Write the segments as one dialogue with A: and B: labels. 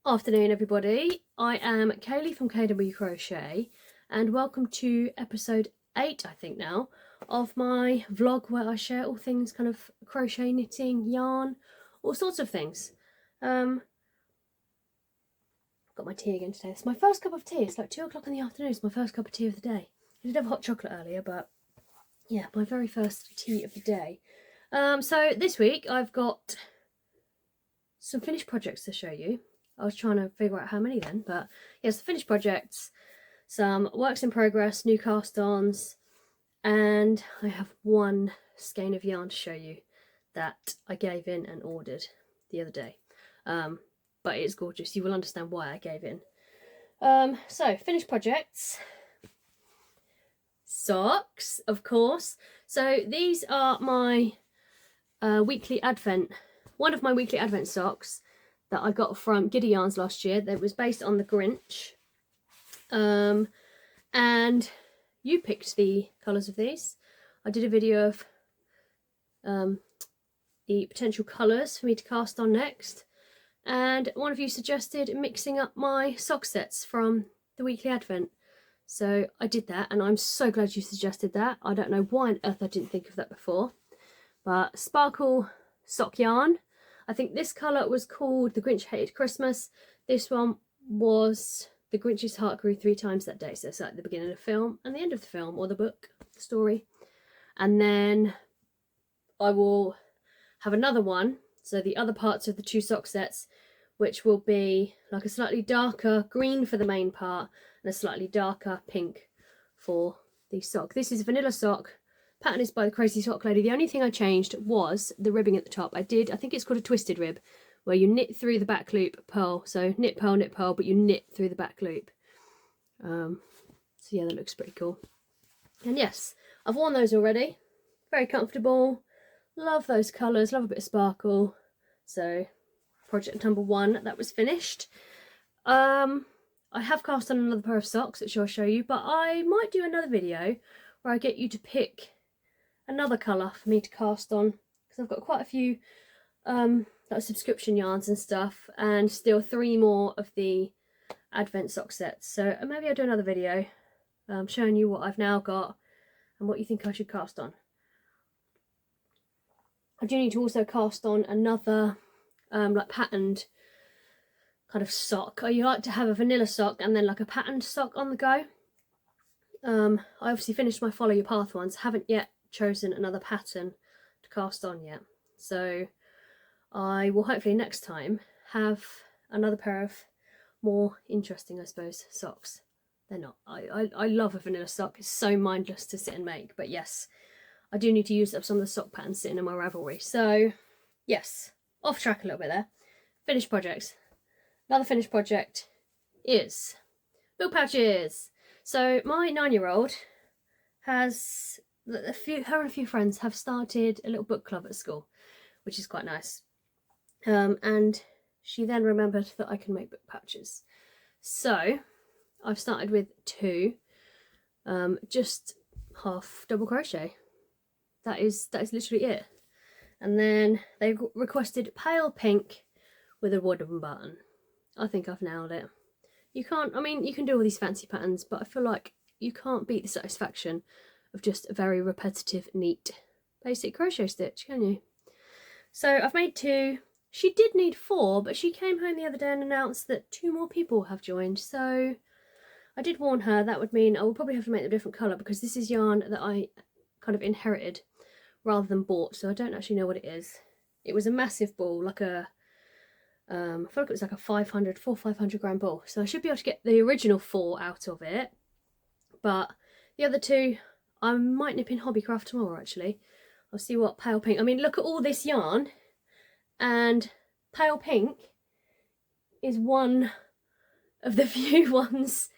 A: Afternoon everybody, I am Kaylee from KW Crochet and welcome to episode 8 I think now of my vlog where I share all things kind of crochet, knitting, yarn, all sorts of things. Got my tea again today. It's my first cup of tea. It's like 2 o'clock in the afternoon. It's my first cup of tea of the day. I did have hot chocolate earlier, but yeah, my very first tea of the day. So this week I've got some finished projects to show you. I was trying to figure out how many then, but yes, finished projects, some works in progress, new cast-ons, and I have one skein of yarn to show you that I gave in and ordered the other day. But it's gorgeous. You will understand why I gave in. So finished projects, socks, of course. So these are my weekly advent. One of my weekly advent socks that I got from Giddy Yarns last year. That was based on the Grinch. And you picked the colours of these. I did a video of the potential colours for me to cast on next. And one of you suggested mixing up my sock sets from the weekly advent. So I did that, and I'm so glad you suggested that. I don't know why on earth I didn't think of that before. But sparkle sock yarn. I think this colour was called The Grinch Hated Christmas. This one was The Grinch's Heart Grew 3 Times That Day. So it's like the beginning of the film and the end of the film, or the book, the story. And then I will have another one. So the other parts of the 2 sock sets, which will be like a slightly darker green for the main part and a slightly darker pink for the sock. This is vanilla sock. Pattern is by the Crazy Sock Lady. The only thing I changed was the ribbing at the top. I think it's called a twisted rib, where you knit through the back loop, purl. So knit, purl, but you knit through the back loop. So yeah, that looks pretty cool. And yes, I've worn those already. Very comfortable. Love those colours, love a bit of sparkle. So project number 1, that was finished. I have cast on another pair of socks, which I'll show you, but I might do another video where I get you to pick another colour for me to cast on, because I've got quite a few like subscription yarns and stuff, and still 3 more of the advent sock sets. So maybe I'll do another video showing you what I've now got and what you think I should cast on. I do need to also cast on another like patterned kind of sock. I like to have a vanilla sock and then like a patterned sock on the go. I obviously finished my Follow Your Path ones, haven't yet chosen another pattern to cast on yet. So I will hopefully next time have another pair of more interesting, I suppose, socks. They're not. I love a vanilla sock. It's so mindless to sit and make. But yes, I do need to use up some of the sock patterns sitting in my Ravelry. So yes, off track a little bit there. Finished projects. Another finished project is book pouches. So my 9-year-old has, her and a few friends have started a little book club at school, which is quite nice. And she then remembered that I can make book pouches. So I've started with 2, just half double crochet. That is literally it. And then they requested pale pink with a wooden button. I think I've nailed it. You can't, I mean, you can do all these fancy patterns, but I feel like you can't beat the satisfaction of just a very repetitive, neat, basic crochet stitch, can you? So I've made 2. She did need 4, but she came home the other day and announced that 2 more people have joined. So I did warn her that would mean I will probably have to make them a different colour, because this is yarn that I kind of inherited rather than bought, so I don't actually know what it is. It was a massive ball, like a I feel like it was like a 500 gram ball, so I should be able to get the original 4 out of it, but the other 2 I might nip in Hobbycraft tomorrow actually. I'll see what pale pink, I mean look at all this yarn, and pale pink is one of the few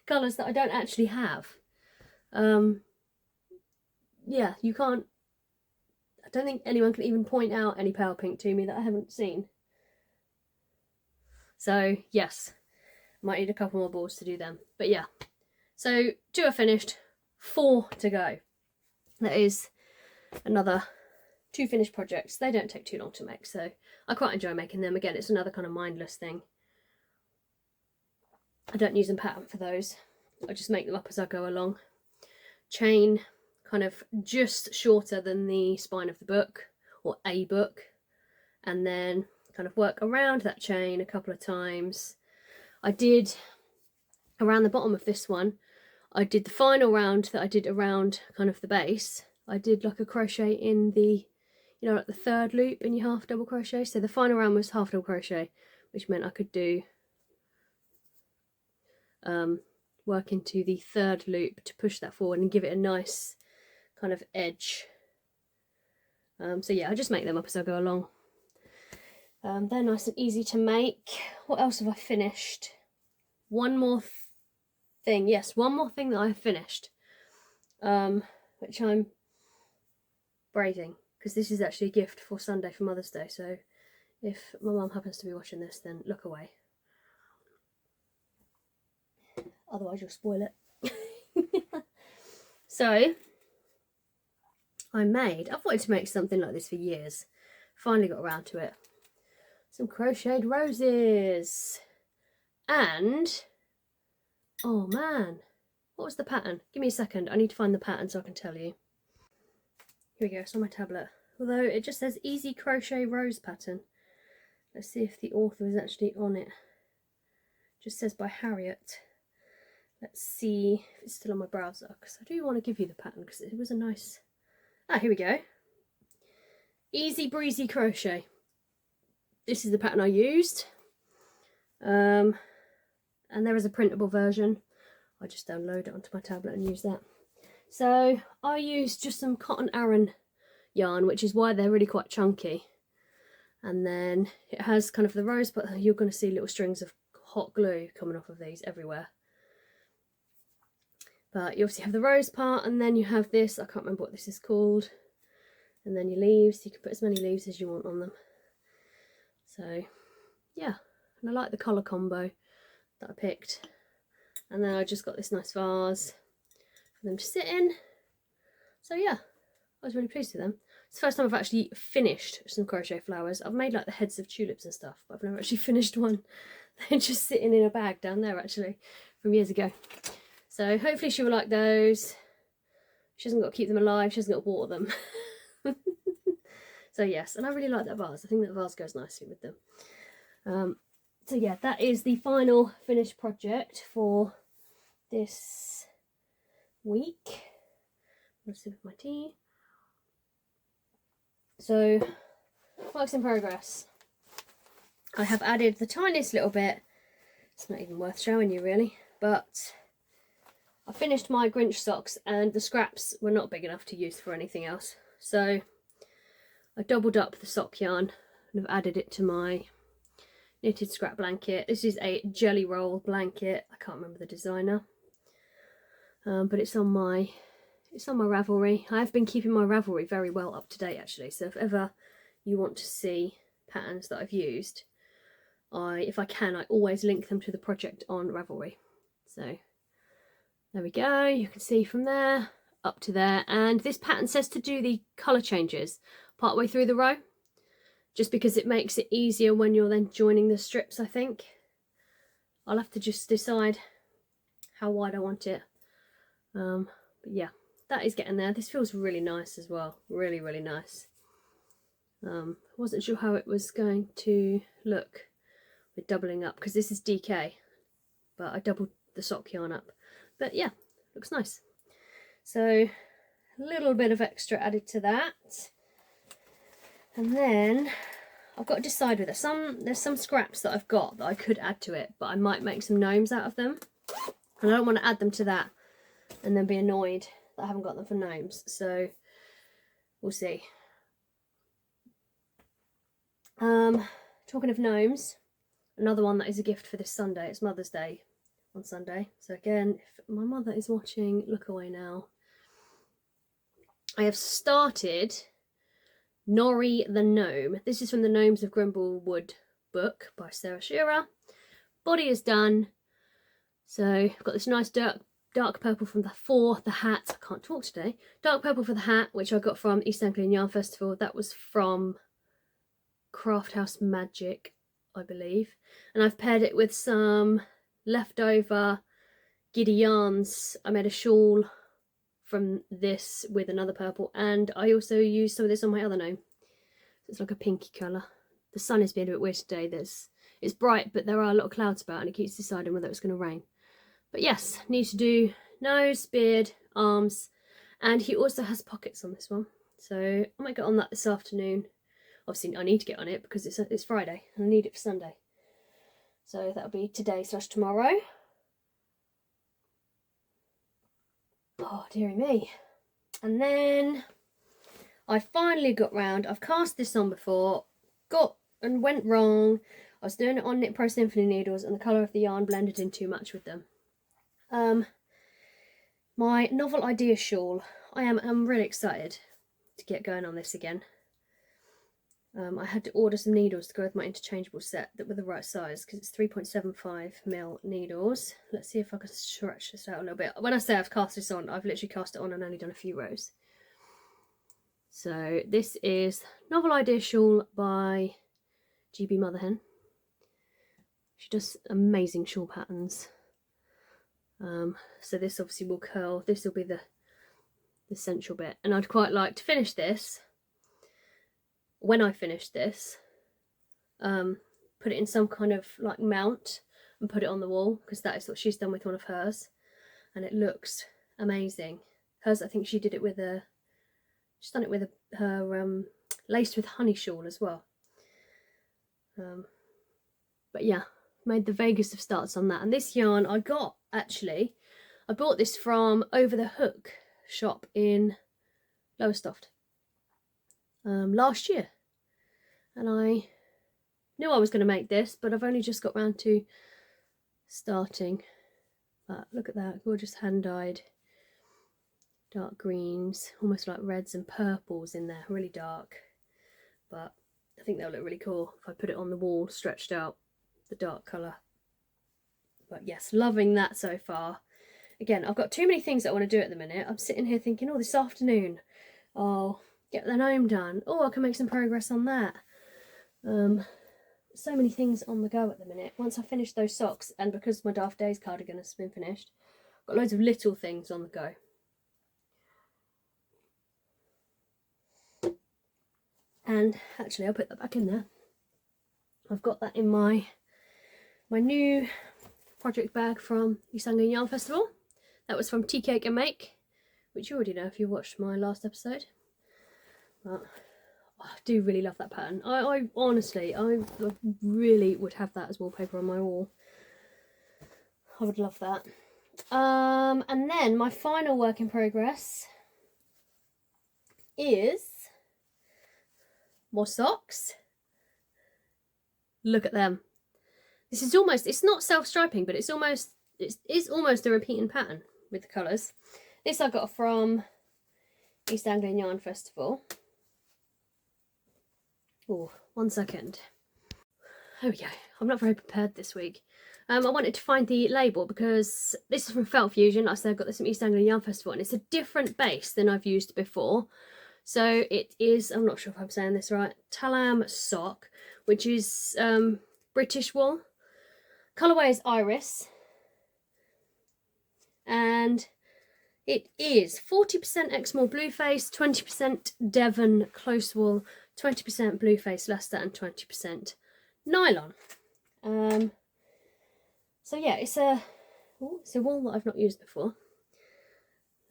A: colours that I don't actually have. Yeah, you can't, I don't think anyone can even point out any pale pink to me that I haven't seen. So yes, might need a couple more balls to do them. But yeah, so 2 are finished, 4 to go. That is another 2 finished projects. They don't take too long to make, so I quite enjoy making them. Again, it's another kind of mindless thing. I don't use a pattern for those. I just make them up as I go along. Chain kind of just shorter than the spine of the book, or a book, and then kind of work around that chain a couple of times. I did around the bottom of this one, I did the final round that I did around kind of the base. I did like a crochet in the, you know, like the third loop in your half double crochet. So the final round was half double crochet, which meant I could do work into the third loop to push that forward and give it a nice kind of edge. So yeah, I just make them up as I go along. They're nice and easy to make. What else have I finished? One more thing. Yes, one more thing that I've finished, which I'm braiding, because this is actually a gift for Sunday for Mother's Day. So if my mum happens to be watching this, then look away. Otherwise you'll spoil it. So I've wanted to make something like this for years. Finally got around to it. Some crocheted roses. And, oh man, what was the pattern? Give me a second, I need to find the pattern so I can tell you. Here we go, it's on my tablet. Although it just says Easy Crochet Rose Pattern. Let's see if the author is actually on it. It just says by Harriet. Let's see if it's still on my browser, because I do want to give you the pattern, because it was a nice... Ah, here we go. Easy Breezy Crochet. This is the pattern I used. And there is a printable version. I just download it onto my tablet and use that. So I used just some cotton Aran yarn, which is why they're really quite chunky. And then it has kind of the rose, but you're going to see little strings of hot glue coming off of these everywhere. But you obviously have the rose part, and then you have this, I can't remember what this is called, and then your leaves. You can put as many leaves as you want on them. So yeah, and I like the colour combo that I picked. And then I just got this nice vase for them to sit in. So yeah, I was really pleased with them. It's the first time I've actually finished some crochet flowers. I've made like the heads of tulips and stuff, but I've never actually finished one. They're just sitting in a bag down there actually from years ago. So hopefully she will like those. She hasn't got to keep them alive, she hasn't got to water them. So yes, and I really like that vase. I think that vase goes nicely with them. So yeah, that is the final finished project for this week. I'll sip my tea. So, works in progress. I have added the tiniest little bit. It's not even worth showing you really, but I finished my Grinch socks and the scraps were not big enough to use for anything else. So I doubled up the sock yarn and have added it to my knitted scrap blanket. This is a jelly roll blanket. I can't remember the designer, but it's on my Ravelry. I have been keeping my Ravelry very well up to date actually. So if ever you want to see patterns that I've used, if I can, I always link them to the project on Ravelry. So there we go. You can see from there up to there. And this pattern says to do the colour changes partway through the row, just because it makes it easier when you're then joining the strips, I think. I'll have to just decide how wide I want it. But yeah, that is getting there. This feels really nice as well. Really, really nice. Wasn't sure how it was going to look with doubling up, because this is DK, but I doubled the sock yarn up. But yeah, looks nice. So a little bit of extra added to that. And then I've got to decide with it. There's some scraps that I've got that I could add to it, but I might make some gnomes out of them. And I don't want to add them to that and then be annoyed that I haven't got them for gnomes. So we'll see. Talking of gnomes, another one that is a gift for this Sunday. It's Mother's Day on Sunday. So again, if my mother is watching, look away now. I have started Gnorri the Gnome. This is from the Gnomes of Grimblewood book by Schira. Body is done. So I've got this nice dark purple from the hat. I can't talk today. Dark purple for the hat, which I got from East Anglian Yarn Festival. That was from Craft House Magic, I believe. And I've paired it with some leftover Giddy yarns. I made a shawl from this with another purple, and I also used some of this on my other gnome. It's like a pinky colour. The sun is being a bit weird today. It's bright, but there are a lot of clouds about, and it keeps deciding whether it's going to rain. But yes, need to do nose, beard, arms, and he also has pockets on this one. So I might get on that this afternoon. Obviously, I need to get on it because it's Friday and I need it for Sunday. So that'll be today/tomorrow. Oh, dearie me. And then I finally got round. I've cast this on before, went wrong. I was doing it on Knit Pro Symphony needles and the colour of the yarn blended in too much with them. My novel idea shawl. I'm really excited to get going on this again. I had to order some needles to go with my interchangeable set that were the right size because it's 3.75mm needles. Let's see if I can stretch this out a little bit. When I say I've cast this on, I've literally cast it on and only done a few rows. So this is Novel Idea Shawl by GBMotherhen. She does amazing shawl patterns. So this obviously will curl. This will be the central bit, and I'd quite like to finish this. When I finish this, put it in some kind of like mount and put it on the wall, because that is what she's done with one of hers, and it looks amazing. Hers, I think she did it with she's done it with her laced with honey shawl as well. But yeah, made the vaguest of starts on that. And this yarn I got, actually, I bought this from Over the Hook shop in Lowestoft last year, and I knew I was going to make this, but I've only just got round to starting. But look at that, gorgeous hand-dyed dark greens, almost like reds and purples in there, really dark. But I think they'll look really cool if I put it on the wall, stretched out, the dark colour. But yes, loving that so far. Again, I've got too many things that I want to do at the minute. I'm sitting here thinking, oh, this afternoon I'll get the gnome done. Oh, I can make some progress on that. So many things on the go at the minute. Once I finish those socks, and because my Daft Days cardigan has been finished, I've got loads of little things on the go. And actually, I'll put that back in there. I've got that in my new project bag from East Anglian Yarn Festival. That was from Tea Cake and Make, which you already know if you watched my last episode. But I do really love that pattern. I honestly, I really would have that as wallpaper on my wall. I would love that. And then my final work in progress is more socks. Look at them. This is almost, it's not self-striping, but it's almost a repeating pattern with the colours. This I got from East Anglian Yarn Festival. Oh, 1 second. There we go. I'm not very prepared this week. I wanted to find the label because this is from Felt Fusion. Like I said, I got this from East Anglian Yarn Festival, and it's a different base than I've used before. So it is, I'm not sure if I'm saying this right, Talam sock, which is British wool. Colourway is Iris, and it is 40% Exmoor Blueface, 20% Devon Close Wool, 20% Blueface Leicester, and 20% nylon. So yeah, it's a wool that I've not used before.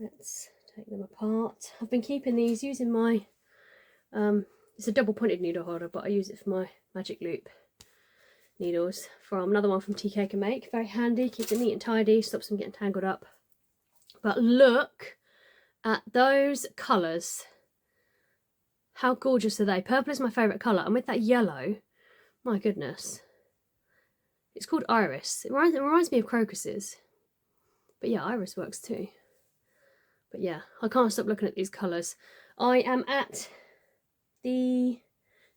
A: Let's take them apart. I've been keeping these using my it's a double pointed needle holder, but I use it for my magic loop needles from another one from Tea Cake and Make. Very handy, keeps it neat and tidy, stops them getting tangled up. But look at those colours. How gorgeous are they? Purple is my favourite colour, and with that yellow, my goodness. It's called Iris. It reminds me of crocuses. But yeah, Iris works too. But yeah, I can't stop looking at these colours. I am at the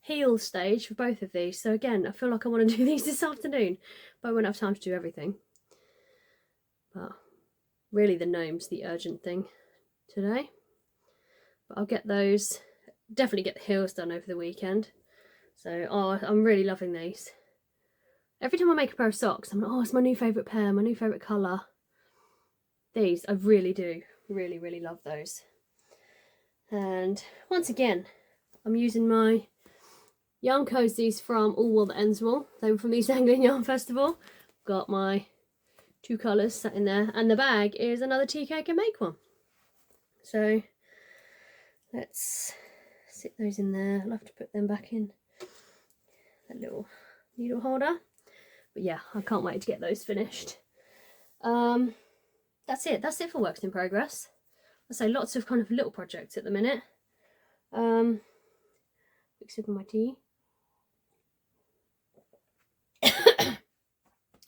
A: heel stage for both of these, so again, I feel like I want to do these this afternoon, but I won't have time to do everything. But really, the gnome's the urgent thing today. But I'll get those, definitely get the heels done over the weekend. So I'm really loving these. Every time I make a pair of socks, I'm like, oh, it's my new favourite pair, my new favourite colour. These, I really do, really love those. And once again, I'm using my yarn cozies from All Wool That Ends Wool. They were from the East Anglian Yarn Festival. Got my 2 colours sat in there, and the bag is another tea cake and make one. So let's sit those in there. I'll have to put them back in that little needle holder. But yeah, I can't wait to get those finished. That's it for works in progress. I say lots of kind of little projects at the minute. Quick sip of my tea.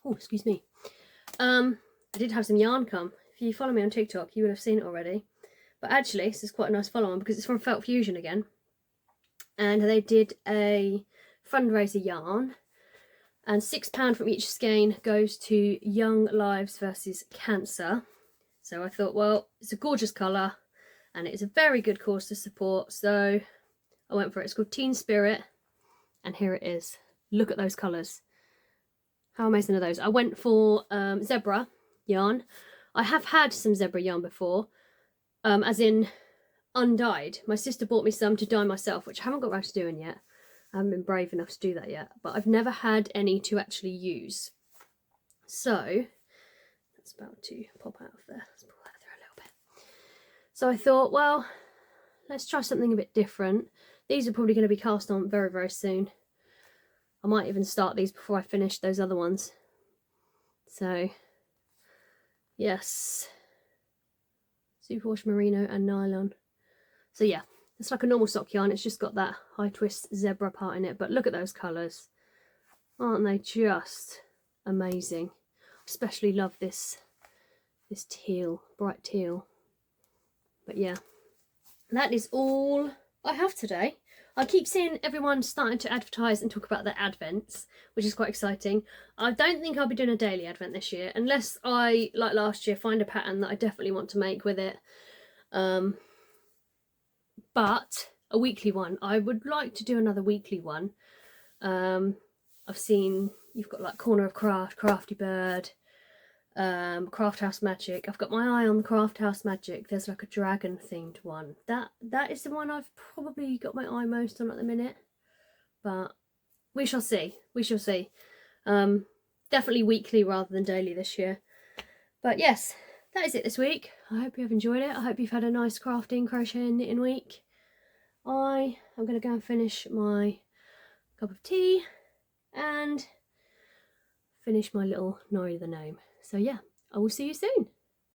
A: Oh, excuse me. I did have some yarn come. If you follow me on TikTok, you would have seen it already. But actually, this is quite a nice follow-on because it's from Felt Fusion again. And they did a fundraiser yarn. And £6 from each skein goes to Young Lives versus Cancer. So I thought, well, it's a gorgeous colour and it's a very good cause to support. So I went for it. It's called Teen Spirit. And here it is. Look at those colours. How amazing are those? I went for zebra yarn. I have had some zebra yarn before, as in undyed. My sister bought me some to dye myself, which I haven't got around to doing yet. I haven't been brave enough to do that yet, but I've never had any to actually use. So that's about to pop out of there. Let's pull that through a little bit. So I thought, well, let's try something a bit different. These are probably going to be cast on very soon. I might even start these before I finish those other ones. So, yes. Superwash merino and nylon. So yeah, it's like a normal sock yarn. It's just got that high twist zebra part in it. But look at those colours. Aren't they just amazing? Especially love this teal, bright teal. But yeah, that is all I have today. I keep seeing everyone starting to advertise and talk about their advents, which is quite exciting. I don't think I'll be doing a daily advent this year, unless I, like last year, find a pattern that I definitely want to make with it. But a weekly one. I would like to do another weekly one. I've seen you've got like Corner of Craft, Crafty Bird, Craft House Magic. I've got my eye on Craft House Magic. There's like a dragon themed one. That is the one I've probably got my eye most on at the minute. But we shall see. We shall see. Definitely weekly rather than daily this year. But yes, that is it this week. I hope you have enjoyed it. I hope you've had a nice crafting, crochet and knitting week. I am going to go and finish my cup of tea and finish my little Gnorri the gnome. So yeah, I will see you soon.